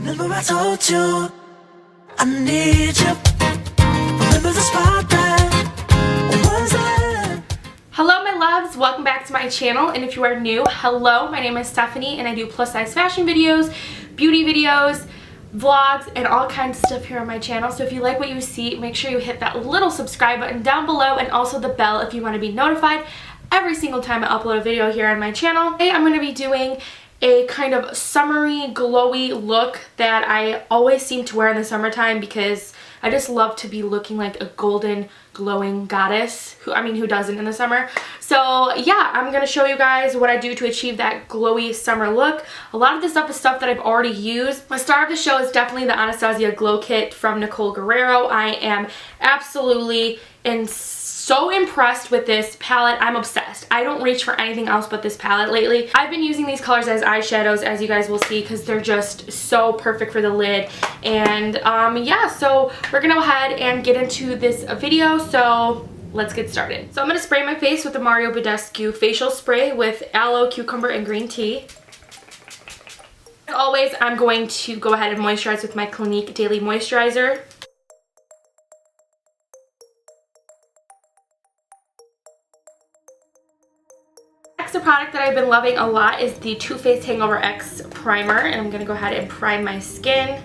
Remember I told you I need you. Remember the spot that was there. Hello my loves, welcome back to my channel, and if you are new, hello, my name is Stephanie and I do plus size fashion videos, beauty videos, vlogs, and all kinds of stuff here on my channel. So if you like what you see, make sure you hit that little subscribe button down below and also the bell if you want to be notified every single time I upload a video here on my channel. Today I'm going to be doing a kind of summery, glowy look that I always seem to wear in the summertime because I just love to be looking like a golden, glowing goddess. Who doesn't in the summer? So yeah, I'm going to show you guys what I do to achieve that glowy summer look. A lot of this stuff is stuff that I've already used. My star of the show is definitely the Anastasia Glow Kit from Nicole Guerrero. I am absolutely so impressed with this palette. I'm obsessed. I don't reach for anything else but this palette lately. I've been using these colors as eyeshadows, as you guys will see, because they're just so perfect for the lid. And yeah, so we're gonna go ahead and get into this video, so let's get started. So I'm gonna spray my face with the Mario Badescu facial spray with aloe, cucumber, and green tea. As always, I'm going to go ahead and moisturize with my Clinique Daily Moisturizer. The product that I've been loving a lot is the Too Faced Hangover X Primer, and I'm going to go ahead and prime my skin.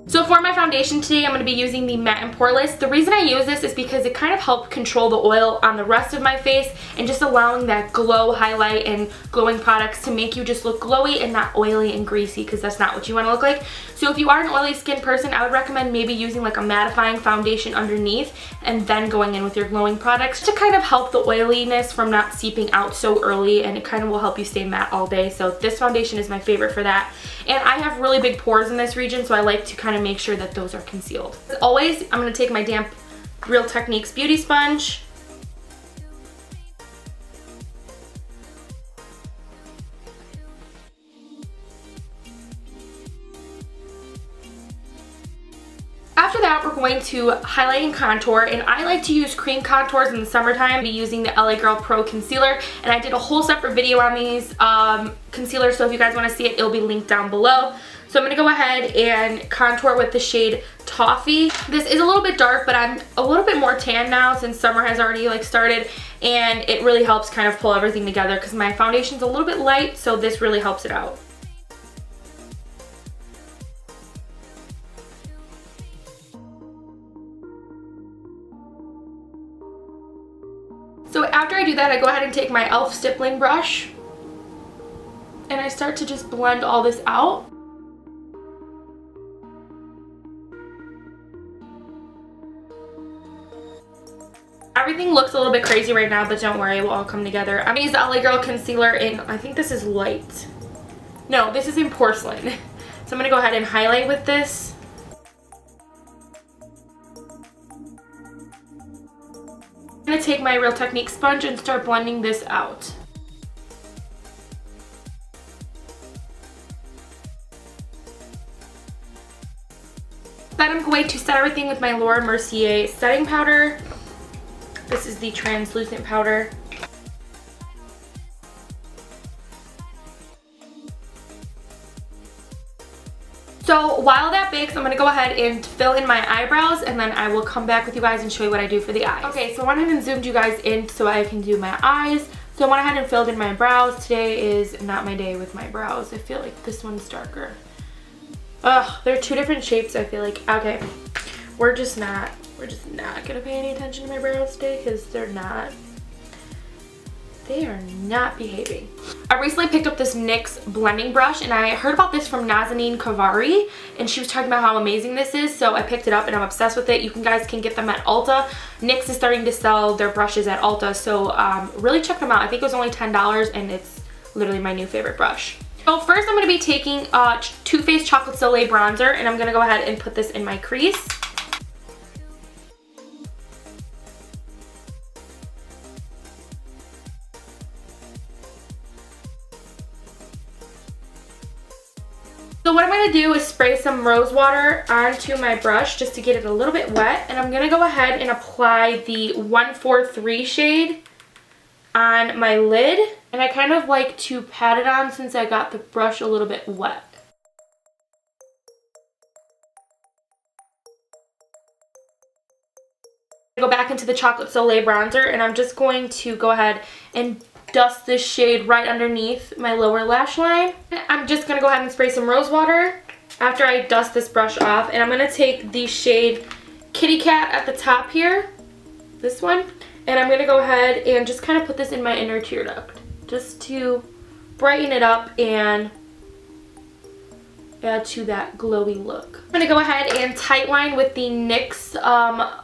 So for my foundation today, I'm going to be using the Matte and Poreless. The reason I use this is because it kind of helps control the oil on the rest of my face and just allowing that glow, highlight, and glowing products to make you just look glowy and not oily and greasy, because that's not what you want to look like. So if you are an oily skin person, I would recommend maybe using like a mattifying foundation underneath and then going in with your glowing products to kind of help the oiliness from not seeping out so early, and it kind of will help you stay matte all day. So this foundation is my favorite for that. And I have really big pores in this region, so I like to kind of make sure that those are concealed. As always, I'm going to take my damp Real Techniques beauty sponge. After that, we're going to highlight and contour, and I like to use cream contours in the summertime. I'll be using the LA Girl Pro Concealer, and I did a whole separate video on these concealers, so if you guys want to see it, it'll be linked down below. So I'm going to go ahead and contour with the shade Toffee. This is a little bit dark, but I'm a little bit more tan now since summer has already started, and it really helps kind of pull everything together because my foundation's a little bit light, so this really helps it out. So after I do that, I go ahead and take my e.l.f. stippling brush and I start to just blend all this out. Everything looks a little bit crazy right now, but don't worry, it will all come together. I'm going to use the LA Girl Concealer in, I think this is light. No, this is in Porcelain. So I'm going to go ahead and highlight with this. I'm going to take my Real Techniques sponge and start blending this out. Then I'm going to set everything with my Laura Mercier setting powder. This is the translucent powder. So while that bakes, I'm going to go ahead and fill in my eyebrows, and then I will come back with you guys and show you what I do for the eyes. Okay, so I went ahead and zoomed you guys in so I can do my eyes. So I went ahead and filled in my brows. Today is not my day with my brows. I feel like this one's darker. Ugh, they're two different shapes, I feel like. Okay, we're just not gonna pay any attention to my brows today because they are not behaving. I recently picked up this NYX blending brush, and I heard about this from Nazanin Kavari, and she was talking about how amazing this is, so I picked it up and I'm obsessed with it. You guys can get them at Ulta. NYX is starting to sell their brushes at Ulta, so really check them out. I think it was only $10 and it's literally my new favorite brush. So first I'm going to be taking Too Faced Chocolate Soleil bronzer, and I'm going to go ahead and put this in my crease. So what I'm going to do is spray some rose water onto my brush just to get it a little bit wet. And I'm going to go ahead and apply the 143 shade on my lid. And I kind of like to pat it on since I got the brush a little bit wet. Go back into the Chocolate Soleil bronzer, and I'm just going to go ahead and dust this shade right underneath my lower lash line. I'm just going to go ahead and spray some rose water after I dust this brush off, and I'm going to take the shade Kitty Cat at the top here, this one, and I'm going to go ahead and just kind of put this in my inner tear duct just to brighten it up and add to that glowy look. I'm going to go ahead and tightline with the NYX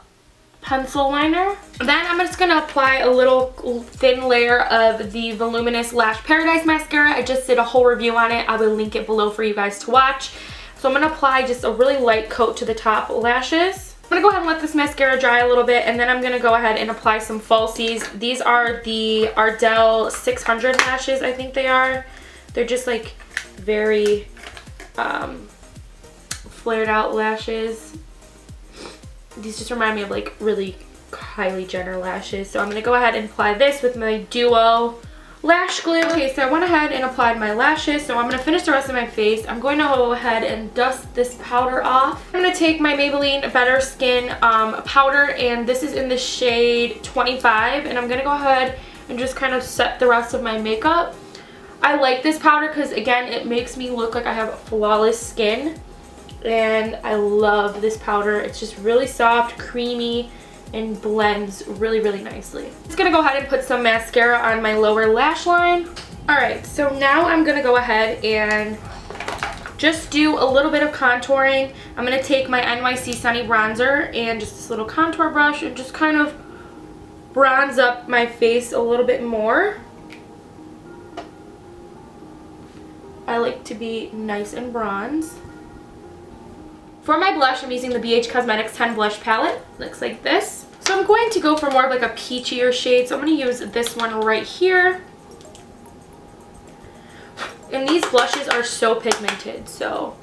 pencil liner. Then I'm just going to apply a little thin layer of the Voluminous Lash Paradise mascara. I just did a whole review on it. I will link it below for you guys to watch. So I'm going to apply just a really light coat to the top lashes. I'm going to go ahead and let this mascara dry a little bit, and then I'm going to go ahead and apply some falsies. These are the Ardell 600 lashes, I think they are. They're just like very flared out lashes. These just remind me of like really Kylie Jenner lashes. So I'm going to go ahead and apply this with my Duo lash glue. Okay, so I went ahead and applied my lashes. So I'm going to finish the rest of my face. I'm going to go ahead and dust this powder off. I'm going to take my Maybelline Better Skin powder, and this is in the shade 25. And I'm going to go ahead and just kind of set the rest of my makeup. I like this powder because, again, it makes me look like I have flawless skin. And I love this powder. It's just really soft, creamy, and blends really, really nicely. I'm just going to go ahead and put some mascara on my lower lash line. Alright, so now I'm going to go ahead and just do a little bit of contouring. I'm going to take my NYC Sunny bronzer and just this little contour brush and just kind of bronze up my face a little bit more. I like to be nice and bronzed. For my blush, I'm using the BH Cosmetics 10 Blush Palette. Looks like this. So I'm going to go for more of like a peachier shade. So I'm going to use this one right here. And these blushes are so pigmented. So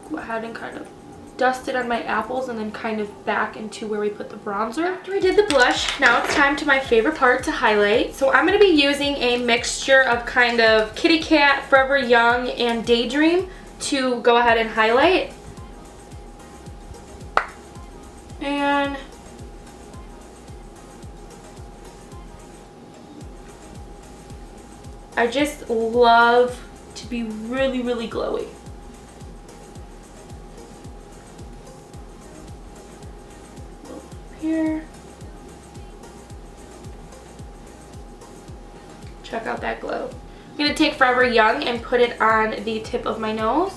go ahead and kind of dust it on my apples and then kind of back into where we put the bronzer. After I did the blush, now it's time to my favorite part, to highlight. So I'm going to be using a mixture of kind of Kitty Cat, Forever Young, and Daydream to go ahead and highlight. And I just love to be really, really glowy. Here. Check out that glow. I'm going to take Forever Young and put it on the tip of my nose.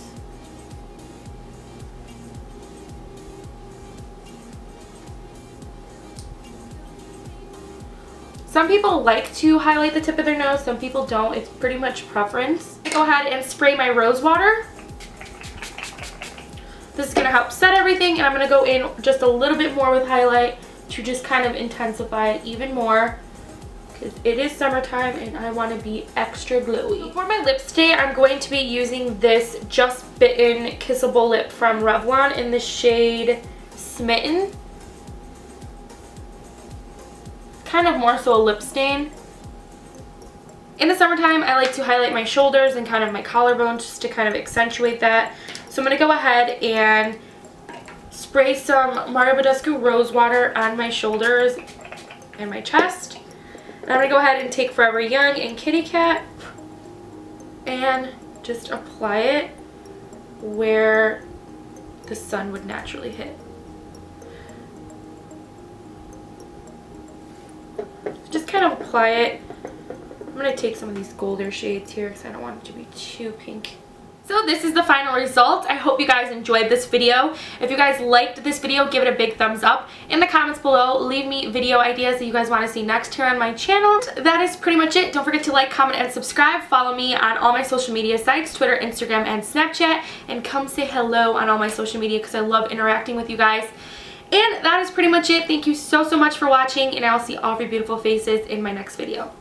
Some people like to highlight the tip of their nose, some people don't. It's pretty much preference. I go ahead and spray my rose water. This is going to help set everything, and I'm going to go in just a little bit more with highlight to just kind of intensify it even more. Because it is summertime and I want to be extra glowy. For my lip stay, I'm going to be using this Just Bitten Kissable Lip from Revlon in the shade Smitten. Kind of more so a lip stain. In the summertime, I like to highlight my shoulders and kind of my collarbone just to kind of accentuate that. So I'm going to go ahead and spray some Mario Badescu Rose Water on my shoulders and my chest. And I'm going to go ahead and take Forever Young and Kitty Cat and just apply it where the sun would naturally hit. Just kind of apply it. I'm going to take some of these golder shades here because I don't want it to be too pink. So this is the final result. I hope you guys enjoyed this video. If you guys liked this video, give it a big thumbs up. In the comments below, leave me video ideas that you guys want to see next here on my channel. That is pretty much it. Don't forget to like, comment, and subscribe. Follow me on all my social media sites, Twitter, Instagram, and Snapchat. And come say hello on all my social media because I love interacting with you guys. And that is pretty much it. Thank you so much for watching, and I'll see all of your beautiful faces in my next video.